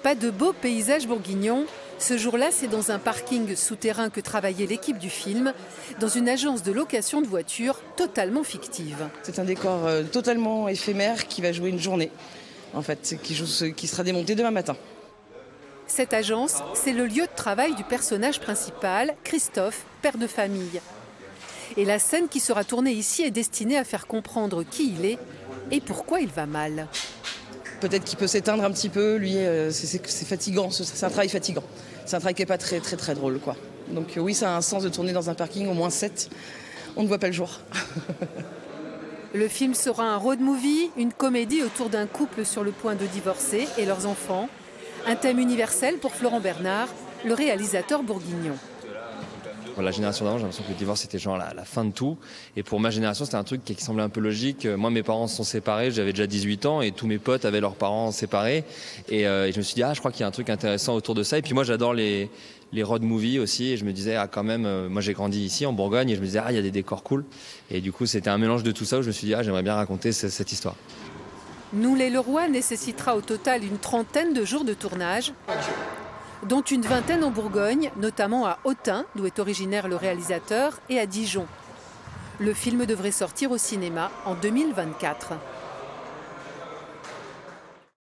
Pas de beaux paysages bourguignons. Ce jour-là, c'est dans un parking souterrain que travaillait l'équipe du film, dans une agence de location de voitures totalement fictive. C'est un décor totalement éphémère qui va jouer une journée, en fait, qui sera démonté demain matin. Cette agence, c'est le lieu de travail du personnage principal, Christophe, père de famille. Et la scène qui sera tournée ici est destinée à faire comprendre qui il est et pourquoi il va mal. Peut-être qu'il peut s'éteindre un petit peu, lui, c'est fatigant, c'est un travail fatigant. C'est un travail qui n'est pas très drôle, quoi. Donc oui, ça a un sens de tourner dans un parking au moins 7. On ne voit pas le jour. Le film sera un road movie, une comédie autour d'un couple sur le point de divorcer et leurs enfants. Un thème universel pour Florent Bernard, le réalisateur bourguignon. Pour la génération d'avant, j'ai l'impression que le divorce c'était genre la fin de tout. Et pour ma génération, c'était un truc qui semblait un peu logique. Moi, mes parents se sont séparés, j'avais déjà 18 ans et tous mes potes avaient leurs parents séparés. Et je me suis dit, je crois qu'il y a un truc intéressant autour de ça. Et puis moi, j'adore les road movies aussi. Et je me disais, quand même, moi j'ai grandi ici en Bourgogne et je me disais, il y a des décors cool. Et du coup, c'était un mélange de tout ça où je me suis dit, j'aimerais bien raconter cette histoire. Noulay-le-Roi nécessitera au total une trentaine de jours de tournage, dont une vingtaine en Bourgogne, notamment à Autun, d'où est originaire le réalisateur, et à Dijon. Le film devrait sortir au cinéma en 2024.